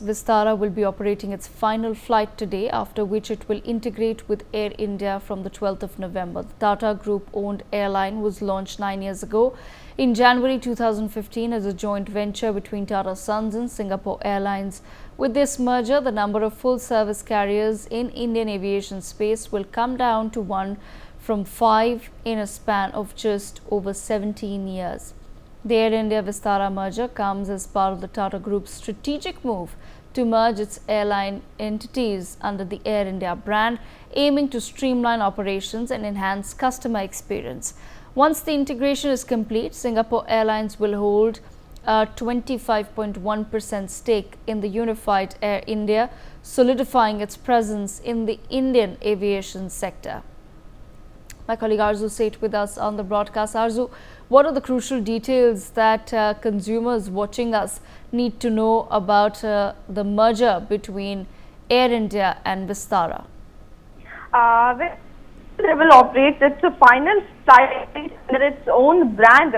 Vistara will be operating its final flight today, after which it will integrate with Air India from the 12th of November. The Tata Group-owned airline was launched 9 years ago in January 2015 as a joint venture between Tata Sons and Singapore Airlines. With this merger, the number of full-service carriers in Indian aviation space will come down to 1 from 5 in a span of just over 17 years. The Air India-Vistara merger comes as part of the Tata Group's strategic move to merge its airline entities under the Air India brand, aiming to streamline operations and enhance customer experience. Once the integration is complete, Singapore Airlines will hold a 25.1% stake in the unified Air India, solidifying its presence in the Indian aviation sector. My colleague Arzu sat with us on the broadcast. Arzu, what are the crucial details that consumers watching us need to know about the merger between Air India and Vistara? They will operate its final flight under its own brand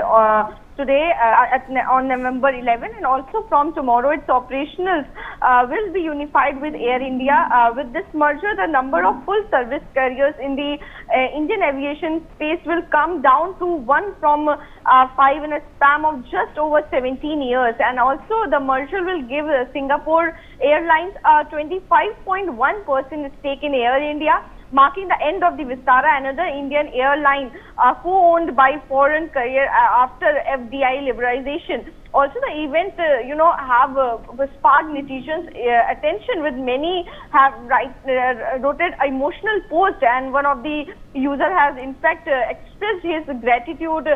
today on November 11, and also from tomorrow its operationals will be unified with Air India. With this merger, the number of full service carriers in the Indian aviation space will come down to 1 from 5 in a span of just over 17 years, and also the merger will give Singapore Airlines a 25.1% stake in Air India, marking the end of the Vistara, another Indian airline co-owned by foreign carrier after FDI liberalization. Also, the event, have sparked netizens' attention, with many have wrote an emotional post, and one of the user has in fact expressed his gratitude.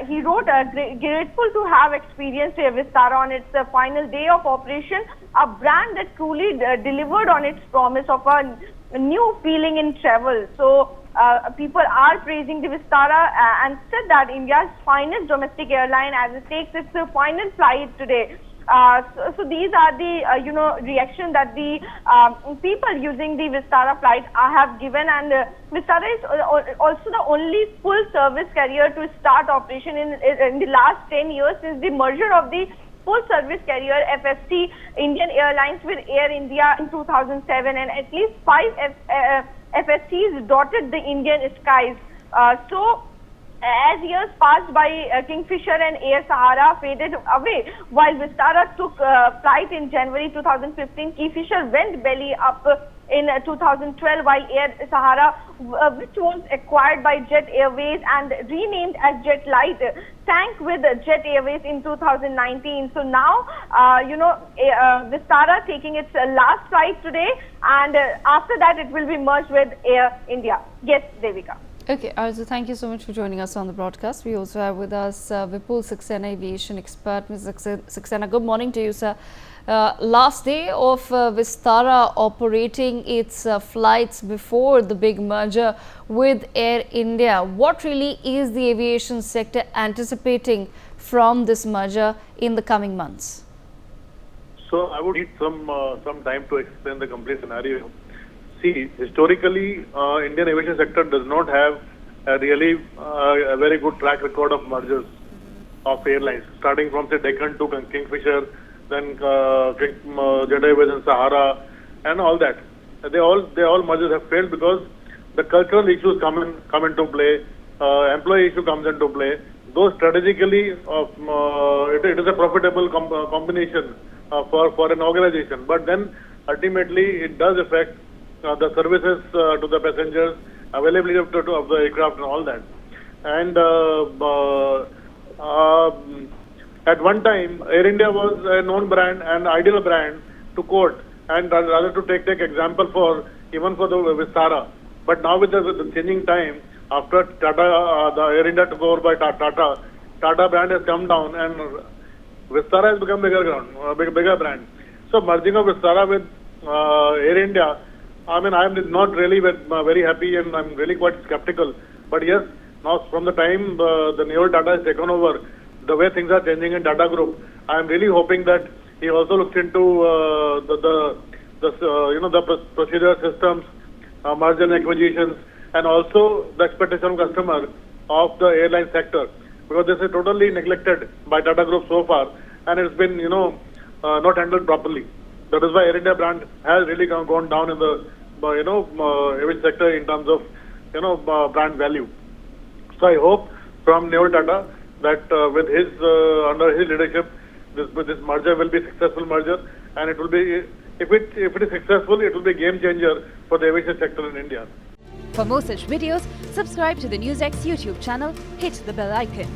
He wrote, grateful to have experienced Vistara on its final day of operation, a brand that truly delivered on its promise of a new feeling in travel. So people are praising the Vistara and said that India's finest domestic airline as it takes its final flight today. So these are the reaction that the people using the Vistara flight have given, and Vistara is also the only full service carrier to start operation in the last 10 years since the merger of the full service carrier FST Indian Airlines with Air India in 2007, and at least 5 FSTs dotted the Indian skies. So as years passed by, Kingfisher and Air Sahara faded away, while Vistara took flight in January 2015. Kingfisher went belly up in 2012, while Air Sahara, which was acquired by Jet Airways and renamed as Jet Light, sank with Jet Airways in 2019. So now, Vistara taking its last flight today, and after that it will be merged with Air India. Yes, Devika. Okay, Arzu, thank you so much for joining us on the broadcast. We also have with us Vipul Saxena, aviation expert. Ms. Saxena, good morning to you, sir. Last day of Vistara operating its flights before the big merger with Air India. What really is the aviation sector anticipating from this merger in the coming months? So I would need some time to explain the complete scenario. See, historically, Indian aviation sector does not have a very good track record of mergers of airlines, starting from say Deccan to Kingfisher, then Jet Airways and Sahara, and all that. They all mergers have failed because the cultural issues come into play, employee issue comes into play. Though strategically, it is a profitable combination for an organization, but then ultimately it does affect the services to the passengers, availability of the aircraft and all that. And at one time, Air India was a known brand and ideal brand to quote, and rather to take example for even for the Vistara. But now with the changing time, after Tata, the Air India took over by Tata brand has come down, and Vistara has become bigger brand. So merging of Vistara with Air India, I mean, I am not really very happy, and I'm really quite skeptical. But yes, now from the time the new Tata has taken over, the way things are changing in Tata Group, I am really hoping that he also looks into the procedure systems, merger and acquisitions, and also the expectation of customer of the airline sector, because this is totally neglected by Tata Group so far, and it's been not handled properly. That is why Air India brand has really gone down in the aviation sector in terms of brand value. So I hope from Neo Tata that with his under his leadership, this merger will be a successful merger, and it will be, if it is successful, it will be a game changer for the aviation sector in India. For more such videos, subscribe to the NewsX YouTube channel, hit the bell icon.